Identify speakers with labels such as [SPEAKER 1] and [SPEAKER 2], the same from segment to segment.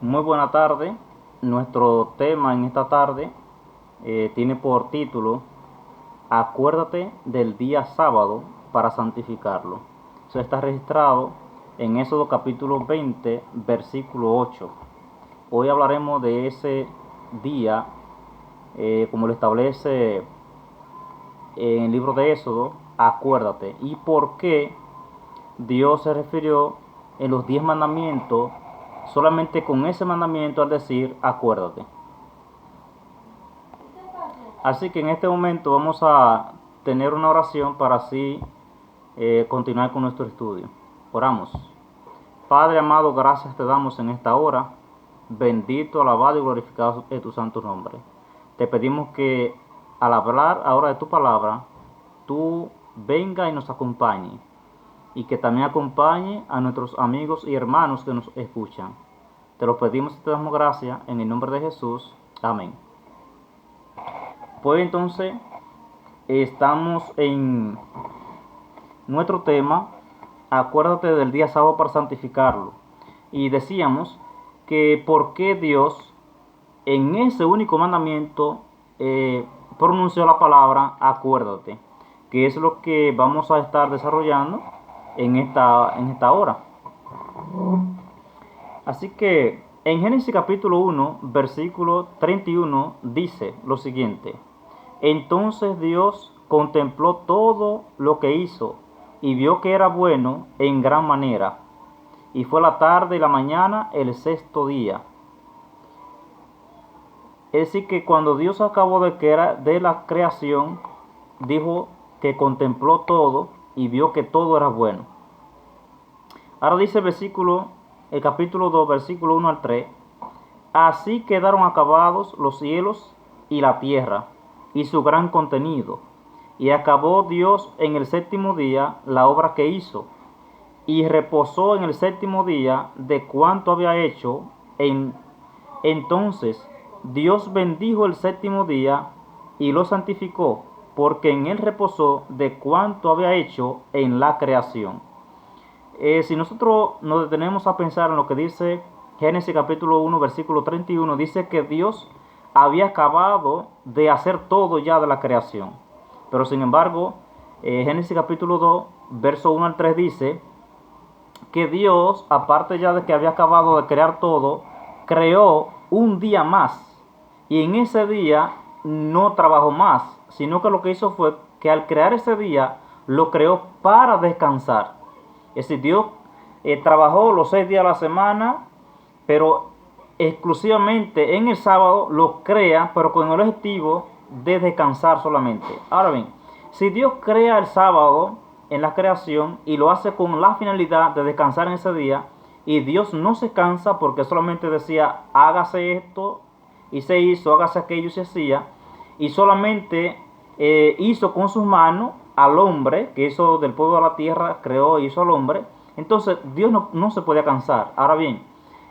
[SPEAKER 1] Muy buena tarde. Nuestro tema en esta tarde tiene por título Acuérdate del día sábado para santificarlo. Eso está registrado en Éxodo capítulo 20, versículo 8. Hoy hablaremos de ese día, como lo establece en el libro de Éxodo, acuérdate. Y por qué Dios se refirió en los 10 mandamientos solamente con ese mandamiento al decir acuérdate. Así que en este momento vamos a tener una oración para así continuar con nuestro estudio. Oramos. Padre amado, gracias te damos en esta hora. Bendito, alabado y glorificado es tu santo nombre. Te pedimos que al hablar ahora de tu palabra, tú venga y nos acompañe. Y que también acompañe a nuestros amigos y hermanos que nos escuchan. Te lo pedimos y te damos gracias en el nombre de Jesús. Amén. Pues entonces estamos en nuestro tema, acuérdate del día sábado para santificarlo. Y decíamos que por qué Dios en ese único mandamiento pronunció la palabra acuérdate, que es lo que vamos a estar desarrollando en esta hora. Así que en Génesis capítulo 1, versículo 31 dice lo siguiente: Entonces Dios contempló todo lo que hizo y vio que era bueno en gran manera. Y fue la tarde y la mañana el sexto día. Es decir, que cuando Dios acabó de la creación, dijo que contempló todo y vio que todo era bueno. Ahora dice el capítulo 2, versículo 1 al 3. Así quedaron acabados los cielos y la tierra y su gran contenido. Y acabó Dios en el séptimo día la obra que hizo. Y reposó en el séptimo día de cuanto había hecho. Entonces Dios bendijo el séptimo día y lo santificó, porque en él reposó de cuanto había hecho en la creación. Si nosotros nos detenemos a pensar en lo que dice Génesis capítulo 1, versículo 31, dice que Dios había acabado de hacer todo ya de la creación. Pero sin embargo, Génesis capítulo 2, verso 1 al 3 dice que Dios, aparte ya de que había acabado de crear todo, creó un día más. Y en ese día no trabajó más, sino que lo que hizo fue que al crear ese día, lo creó para descansar. Es decir, Dios trabajó los 6 días a la semana, pero exclusivamente en el sábado lo crea, pero con el objetivo de descansar solamente. Ahora bien, si Dios crea el sábado en la creación y lo hace con la finalidad de descansar en ese día, y Dios no se cansa porque solamente decía hágase esto y se hizo, hágase aquello y se hacía, y solamente hizo con sus manos al hombre, que hizo del polvo de la tierra, creó y hizo al hombre. Entonces Dios no se podía cansar. Ahora bien,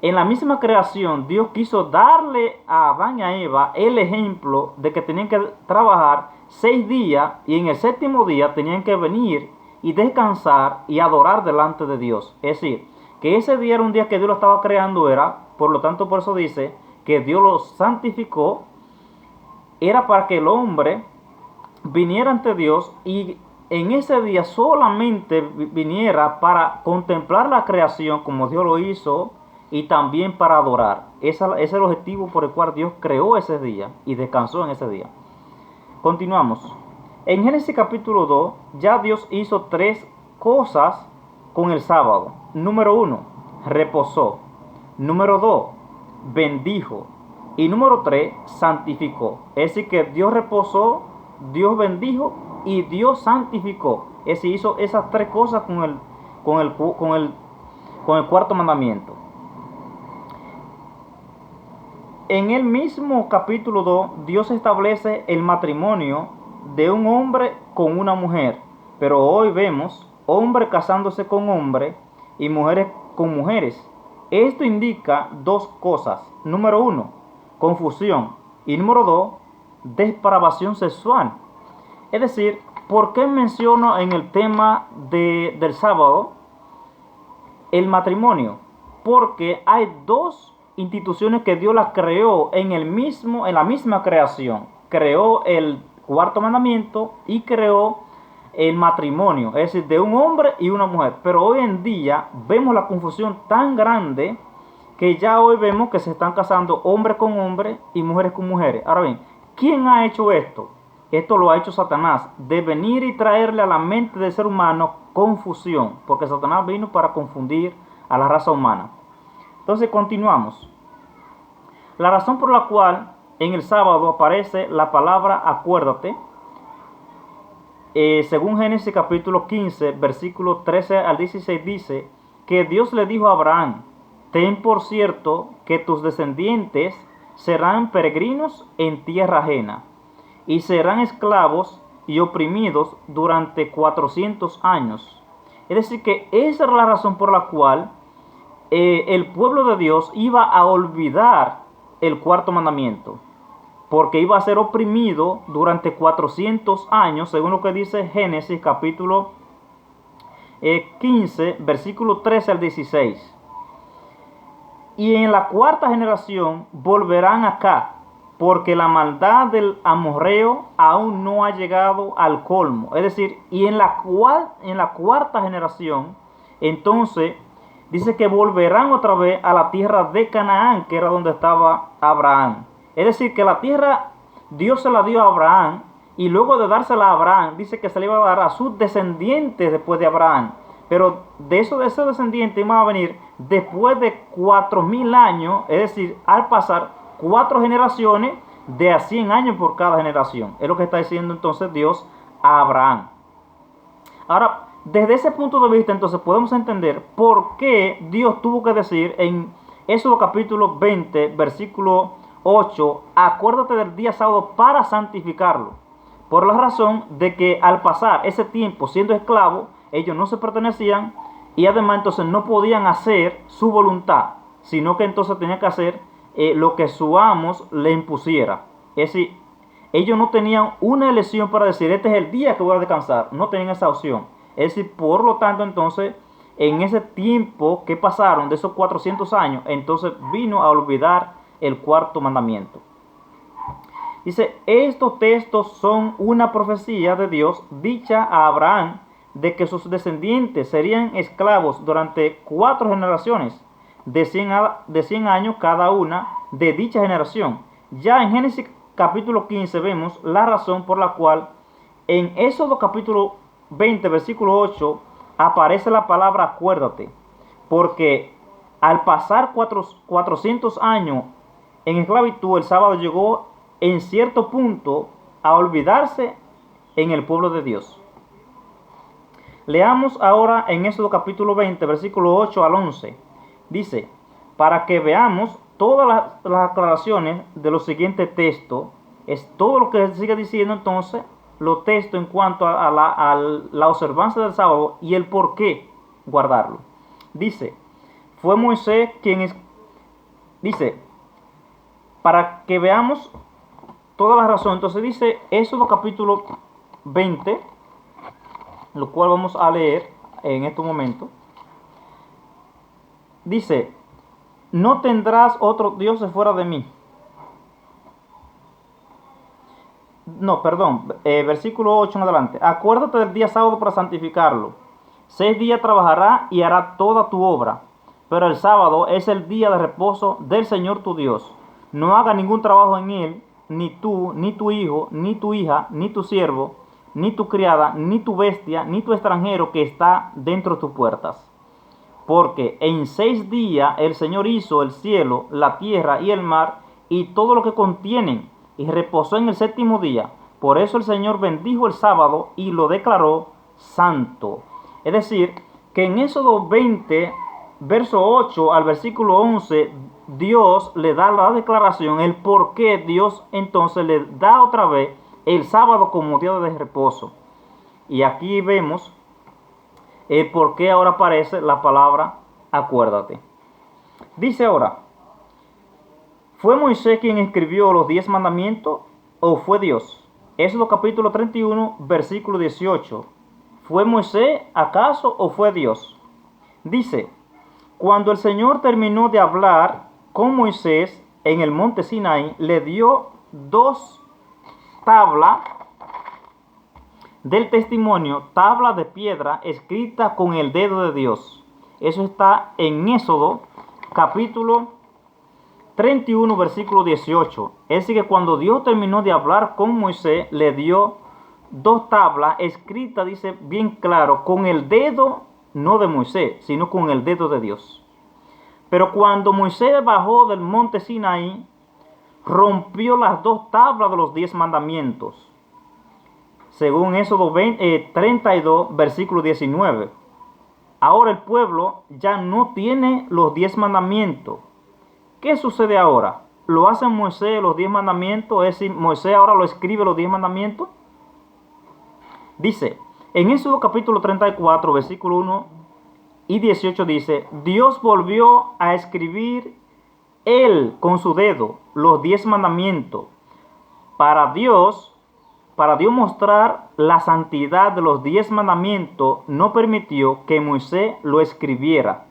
[SPEAKER 1] en la misma creación Dios quiso darle a Adán y a Eva el ejemplo de que tenían que trabajar 6 días y en el séptimo día tenían que venir y descansar y adorar delante de Dios. Es decir, que ese día era un día que Dios lo estaba creando, por lo tanto por eso dice que Dios lo santificó, era para que el hombre viniera ante Dios y en ese día solamente viniera para contemplar la creación como Dios lo hizo y también para adorar. Ese es el objetivo por el cual Dios creó ese día y descansó en ese día. Continuamos. En Génesis capítulo 2 ya Dios hizo 3 cosas con el sábado. Número 1, reposó. Número 2, bendijo. Y número 3, santificó. Es decir, que Dios reposó, Dios bendijo y Dios santificó. Es decir, hizo esas 3 cosas con el cuarto mandamiento. En el mismo capítulo 2, Dios establece el matrimonio de un hombre con una mujer. Pero hoy vemos hombre casándose con hombre y mujeres con mujeres. Esto indica 2 cosas. Número 1, confusión. Y número 2, depravación sexual. Es decir, ¿por qué menciono en el tema del sábado el matrimonio? Porque hay 2 instituciones que Dios las creó en la misma creación. Creó el cuarto mandamiento y creó el matrimonio, es decir, de un hombre y una mujer. Pero hoy en día vemos la confusión tan grande que ya hoy vemos que se están casando hombres con hombres y mujeres con mujeres. Ahora bien, ¿quién ha hecho esto? Esto lo ha hecho Satanás, de venir y traerle a la mente del ser humano confusión, porque Satanás vino para confundir a la raza humana. Entonces continuamos. La razón por la cual en el sábado aparece la palabra acuérdate, según Génesis capítulo 15, versículo 13 al 16, dice que Dios le dijo a Abraham: ten por cierto que tus descendientes serán peregrinos en tierra ajena, y serán esclavos y oprimidos durante 400 años. Es decir, que esa era la razón por la cual el pueblo de Dios iba a olvidar el cuarto mandamiento, porque iba a ser oprimido durante 400 años, según lo que dice Génesis capítulo 15, versículo 13 al 16. Y en la cuarta generación volverán acá, porque la maldad del amorreo aún no ha llegado al colmo. Es decir, y en la cuarta generación, entonces, dice que volverán otra vez a la tierra de Canaán, que era donde estaba Abraham. Es decir, que la tierra Dios se la dio a Abraham, y luego de dársela a Abraham, dice que se le iba a dar a sus descendientes después de Abraham. Pero de esos descendientes iban a venir después de 4000 años, es decir, al pasar 4 generaciones, de a 100 años por cada generación. Es lo que está diciendo entonces Dios a Abraham. Ahora, desde ese punto de vista, entonces podemos entender por qué Dios tuvo que decir en Éxodo capítulo 20, versículo 8, acuérdate del día sábado para santificarlo. Por la razón de que al pasar ese tiempo siendo esclavos, ellos no se pertenecían y además entonces no podían hacer su voluntad, sino que entonces tenían que hacer lo que su amos le impusiera. Es decir, ellos no tenían una elección para decir, este es el día que voy a descansar. No tenían esa opción. Es decir, por lo tanto, entonces, en ese tiempo que pasaron de esos 400 años, entonces vino a olvidar el cuarto mandamiento. Dice, estos textos son una profecía de Dios dicha a Abraham de que sus descendientes serían esclavos durante 4 generaciones, de 100 años cada una de dicha generación. Ya en Génesis capítulo 15 vemos la razón por la cual en Éxodo capítulo 20, versículo 8, aparece la palabra acuérdate, porque al pasar 400 años en esclavitud, el sábado llegó en cierto punto a olvidarse en el pueblo de Dios. Leamos ahora en Éxodo capítulo 20, versículo 8 al 11. Dice, para que veamos todas las aclaraciones de los siguientes textos, es todo lo que sigue diciendo entonces los textos en cuanto a la observancia del sábado y el por qué guardarlo. Dice, fue Moisés dice, para que veamos toda la razón. Entonces dice Éxodo capítulo 20, lo cual vamos a leer en este momento. Dice, no tendrás otros dioses fuera de mí. No, perdón, versículo 8 en adelante. Acuérdate del día sábado para santificarlo. 6 días trabajará y hará toda tu obra, pero el sábado es el día de reposo del Señor tu Dios. No haga ningún trabajo en él, ni tú, ni tu hijo, ni tu hija, ni tu siervo, ni tu criada, ni tu bestia, ni tu extranjero que está dentro de tus puertas. Porque en 6 días el Señor hizo el cielo, la tierra y el mar, y todo lo que contienen, y reposó en el 7º día. Por eso el Señor bendijo el sábado y lo declaró santo. Es decir, que en Éxodo 20, verso 8 al versículo 11, Dios le da la declaración, el por qué Dios entonces le da otra vez el sábado como día de reposo. Y aquí vemos el por qué ahora aparece la palabra acuérdate. Dice ahora, ¿fue Moisés quien escribió los 10 mandamientos o fue Dios? Éxodo capítulo 31, versículo 18. ¿Fue Moisés acaso o fue Dios? Dice, cuando el Señor terminó de hablar con Moisés en el monte Sinaí, le dio 2 tablas del testimonio, tabla de piedra escrita con el dedo de Dios. Eso está en Éxodo capítulo 31, versículo 18. Es decir, que cuando Dios terminó de hablar con Moisés, le dio 2 tablas escritas, dice bien claro, con el dedo no de Moisés, sino con el dedo de Dios. Pero cuando Moisés bajó del monte Sinaí, rompió las 2 tablas de los 10 mandamientos, según Éxodo 32, versículo 19. Ahora el pueblo ya no tiene los 10 mandamientos. ¿Qué sucede ahora? ¿Lo hace Moisés los 10 mandamientos? Es decir, Moisés ahora lo escribe los 10 mandamientos. Dice, en Éxodo capítulo 34, versículo 1 y 18 dice, Dios volvió a escribir él con su dedo los 10 mandamientos. Para Dios mostrar la santidad de los 10 mandamientos, no permitió que Moisés lo escribiera.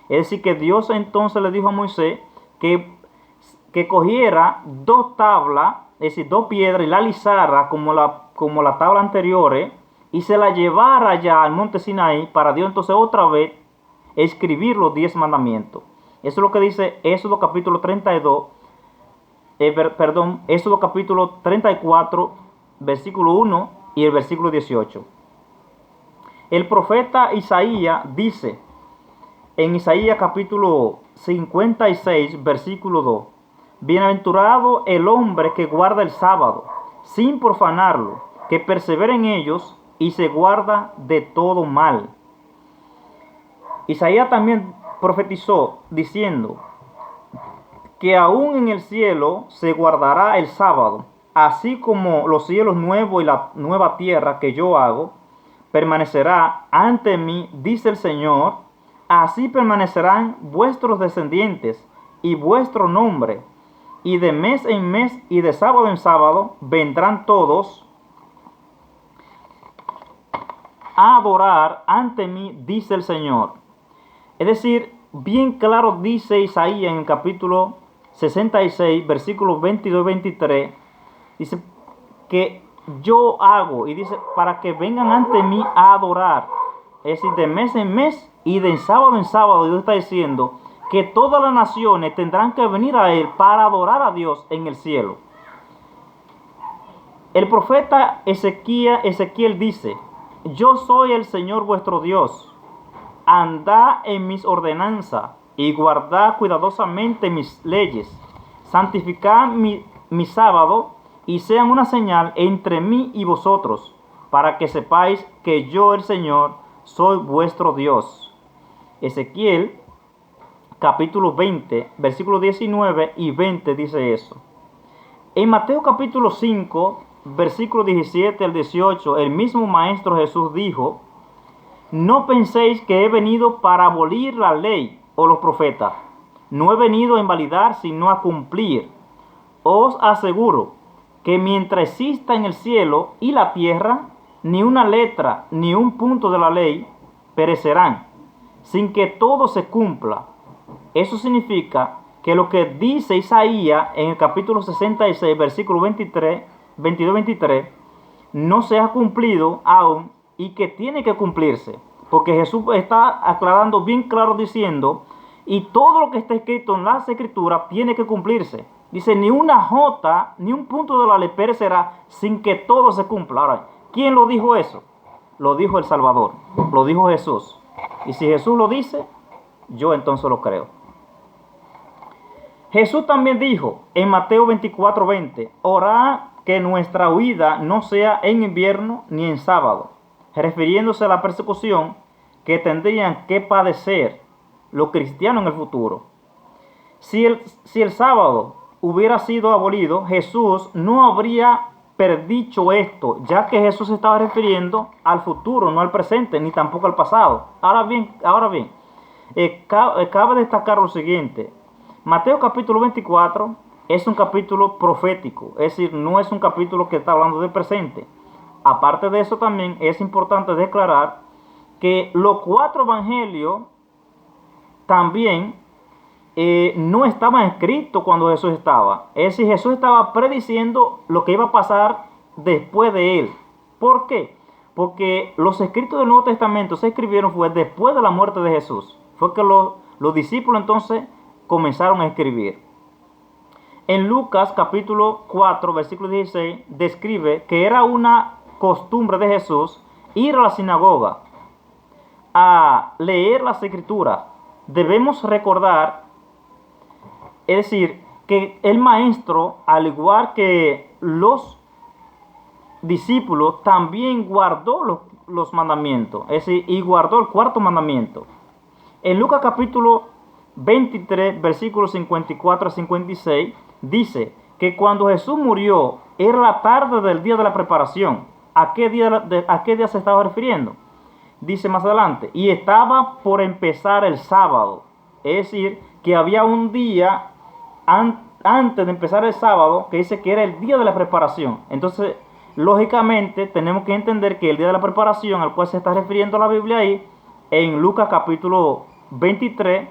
[SPEAKER 1] Es decir, que Dios entonces le dijo a Moisés que cogiera 2 tablas, es decir, 2 piedras, y la alisara como la tabla anterior, y se la llevara ya al monte Sinaí, para Dios entonces otra vez escribir los 10 mandamientos. Eso es lo que dice Éxodo capítulo 32, Éxodo capítulo 34, versículo 1 y el versículo 18. El profeta Isaías dice, en Isaías capítulo 56, versículo 2, bienaventurado el hombre que guarda el sábado, sin profanarlo, que persevera en ellos y se guarda de todo mal. Isaías también profetizó diciendo que aún en el cielo se guardará el sábado, así como los cielos nuevos y la nueva tierra que yo hago, permanecerá ante mí, dice el Señor, así permanecerán vuestros descendientes y vuestro nombre, y de mes en mes y de sábado en sábado vendrán todos a adorar ante mí, dice el Señor. Es decir, bien claro dice Isaías en el capítulo 66, versículos 22 y 23, dice que yo hago, y dice, para que vengan ante mí a adorar. Es decir, de mes en mes y de sábado en sábado. Dios está diciendo que todas las naciones tendrán que venir a Él para adorar a Dios en el cielo. El profeta Ezequiel dice, yo soy el Señor vuestro Dios. Andad en mis ordenanzas y guardad cuidadosamente mis leyes. Santificad mi sábado y sean una señal entre mí y vosotros, para que sepáis que yo, el Señor, soy vuestro Dios. Ezequiel capítulo 20, versículos 19 y 20 dice eso. En Mateo capítulo 5, versículo 17 al 18, el mismo Maestro Jesús dijo, no penséis que he venido para abolir la ley o los profetas. No he venido a invalidar, sino a cumplir. Os aseguro que mientras exista en el cielo y la tierra, ni una letra ni un punto de la ley perecerán, sin que todo se cumpla. Eso significa que lo que dice Isaías en el capítulo 66, versículo 22-23, no se ha cumplido aún y que tiene que cumplirse. Porque Jesús está aclarando bien claro diciendo, y todo lo que está escrito en las Escrituras tiene que cumplirse. Dice, ni una jota, ni un punto de la ley perecerá sin que todo se cumpla. Ahora, ¿quién lo dijo eso? Lo dijo el Salvador, lo dijo Jesús. Y si Jesús lo dice, yo entonces lo creo. Jesús también dijo en Mateo 24:20, orad que nuestra huida no sea en invierno ni en sábado, refiriéndose a la persecución que tendrían que padecer los cristianos en el futuro. Si el sábado hubiera sido abolido, Jesús no habría predicho esto, ya que Jesús se estaba refiriendo al futuro, no al presente, ni tampoco al pasado. Ahora bien, cabe destacar lo siguiente. Mateo capítulo 24 es un capítulo profético, es decir, no es un capítulo que está hablando del presente. Aparte de eso, también es importante declarar que los 4 evangelios también no estaba escrito cuando Jesús estaba. Es decir, Jesús estaba prediciendo lo que iba a pasar después de él. ¿Por qué? Porque los escritos del Nuevo Testamento se escribieron fue después de la muerte de Jesús. Fue que los discípulos entonces comenzaron a escribir. En Lucas capítulo 4, versículo 16, describe que era una costumbre de Jesús ir a la sinagoga a leer las escrituras. Debemos recordar, es decir, que el maestro, al igual que los discípulos, también guardó los mandamientos, es decir, y guardó el cuarto mandamiento. En Lucas capítulo 23, versículos 54 a 56, dice que cuando Jesús murió, era la tarde del día de la preparación. ¿A qué día se estaba refiriendo? Dice más adelante, y estaba por empezar el sábado. Es decir, que había un día antes de empezar el sábado que dice que era el día de la preparación. Entonces, lógicamente, tenemos que entender que el día de la preparación al cual se está refiriendo la Biblia ahí, en Lucas capítulo 23,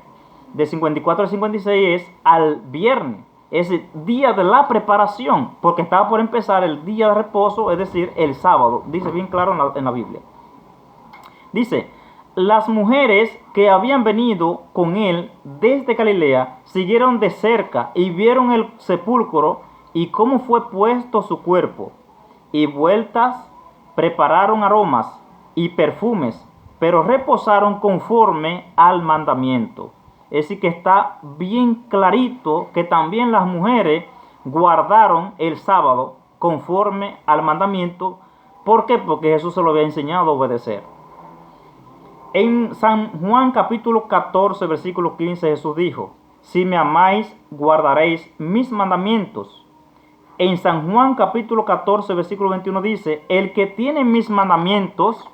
[SPEAKER 1] de 54 al 56, es al viernes. Es el día de la preparación, porque estaba por empezar el día de reposo, es decir, el sábado. Dice bien claro en la Biblia. Dice, las mujeres que habían venido con él desde Galilea siguieron de cerca y vieron el sepulcro y cómo fue puesto su cuerpo. Y vueltas prepararon aromas y perfumes, pero reposaron conforme al mandamiento. Es decir, que está bien clarito que también las mujeres guardaron el sábado conforme al mandamiento. ¿Por qué? Porque Jesús se lo había enseñado a obedecer. En San Juan capítulo 14, versículo 15, Jesús dijo, si me amáis, guardaréis mis mandamientos. En San Juan capítulo 14, versículo 21 dice, el que tiene mis mandamientos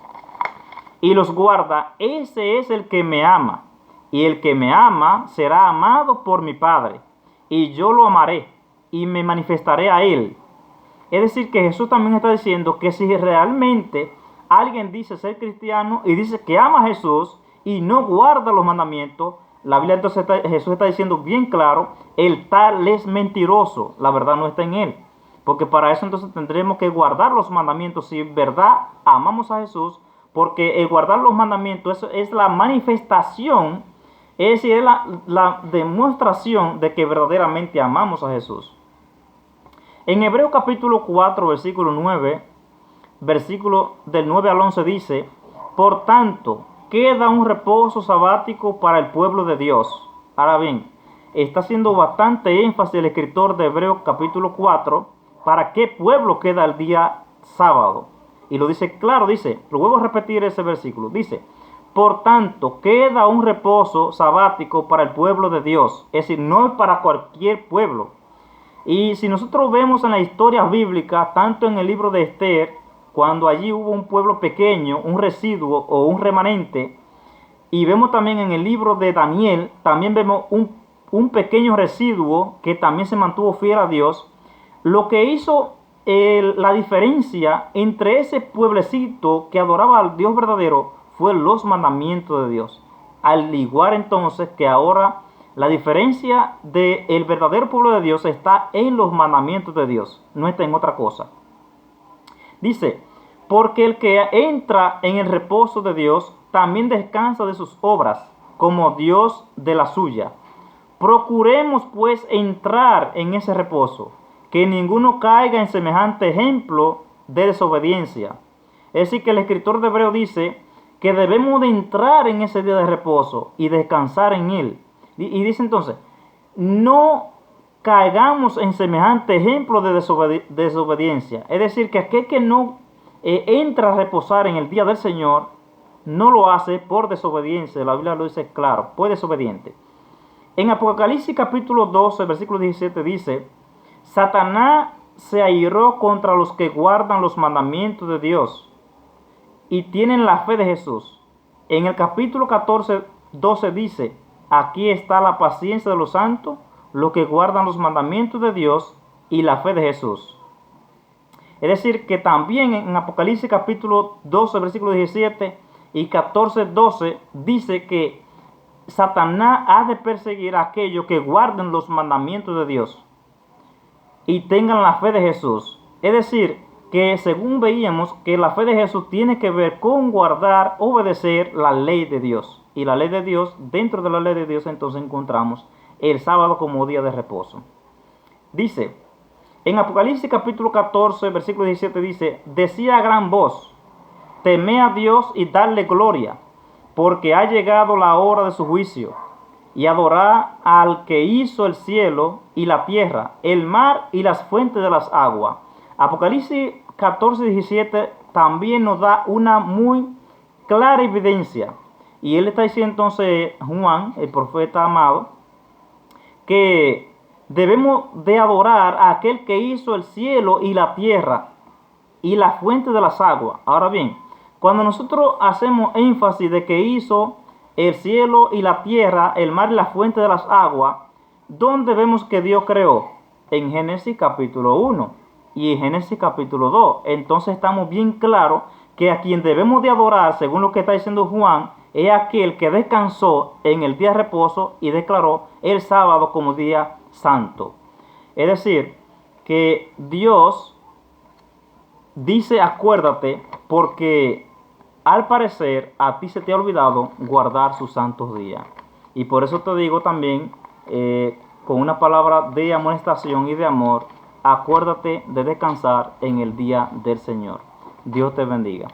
[SPEAKER 1] y los guarda, ese es el que me ama. Y el que me ama será amado por mi Padre, y yo lo amaré y me manifestaré a él. Es decir, que Jesús también está diciendo que si realmente alguien dice ser cristiano y dice que ama a Jesús y no guarda los mandamientos, la Biblia entonces Jesús está diciendo bien claro, el tal es mentiroso, la verdad no está en él. Porque para eso entonces tendremos que guardar los mandamientos si en verdad amamos a Jesús, porque el guardar los mandamientos eso es la manifestación, es decir, es la demostración de que verdaderamente amamos a Jesús. En Hebreos capítulo 4, versículo 9, versículo del 9 al 11 dice, por tanto, queda un reposo sabático para el pueblo de Dios. Ahora bien, está haciendo bastante énfasis el escritor de Hebreos capítulo 4, para qué pueblo queda el día sábado. Y lo dice claro, dice, lo vuelvo a repetir ese versículo, dice, por tanto, queda un reposo sabático para el pueblo de Dios. Es decir, no es para cualquier pueblo. Y si nosotros vemos en la historia bíblica, tanto en el libro de Esther, cuando allí hubo un pueblo pequeño, un residuo o un remanente, y vemos también en el libro de Daniel, también vemos un pequeño residuo que también se mantuvo fiel a Dios, lo que hizo la diferencia entre ese pueblecito que adoraba al Dios verdadero fue los mandamientos de Dios. Al igual entonces que ahora la diferencia del verdadero pueblo de Dios está en los mandamientos de Dios, no está en otra cosa. Dice, porque el que entra en el reposo de Dios también descansa de sus obras, como Dios de la suya. Procuremos pues entrar en ese reposo, que ninguno caiga en semejante ejemplo de desobediencia. Es decir, que el escritor de Hebreo dice que debemos de entrar en ese día de reposo y descansar en él. Y dice entonces, no caigamos en semejante ejemplo de desobediencia. Es decir, que aquel que no entra a reposar en el día del Señor, no lo hace por desobediencia. La Biblia lo dice claro, fue desobediente. En Apocalipsis capítulo 12, versículo 17 dice, Satanás se airó contra los que guardan los mandamientos de Dios y tienen la fe de Jesús. En el capítulo 14, 12 dice, aquí está la paciencia de los santos, los que guardan los mandamientos de Dios y la fe de Jesús. Es decir, que también en Apocalipsis capítulo 12, versículo 17 y 14, 12 dice que Satanás ha de perseguir a aquellos que guarden los mandamientos de Dios y tengan la fe de Jesús. Es decir, que según veíamos que la fe de Jesús tiene que ver con guardar, obedecer la ley de Dios. Y la ley de Dios, dentro de la ley de Dios entonces encontramos el sábado como día de reposo. Dice, en Apocalipsis capítulo 14, versículo 17 dice, decía a gran voz, temed a Dios y darle gloria, porque ha llegado la hora de su juicio, y adorad al que hizo el cielo y la tierra, el mar y las fuentes de las aguas. Apocalipsis 14, 17 también nos da una muy clara evidencia. Y él está diciendo entonces, Juan, el profeta amado, que debemos de adorar a aquel que hizo el cielo y la tierra y la fuente de las aguas. Ahora bien, cuando nosotros hacemos énfasis de que hizo el cielo y la tierra, el mar y la fuente de las aguas, ¿dónde vemos que Dios creó? En Génesis capítulo 1 y en Génesis capítulo 2. Entonces estamos bien claros que a quien debemos de adorar, según lo que está diciendo Juan, es aquel que descansó en el día de reposo y declaró el sábado como día santo. Es decir, que Dios dice acuérdate porque al parecer a ti se te ha olvidado guardar sus santos días. Y por eso te digo también, con una palabra de amonestación y de amor, acuérdate de descansar en el día del Señor. Dios te bendiga.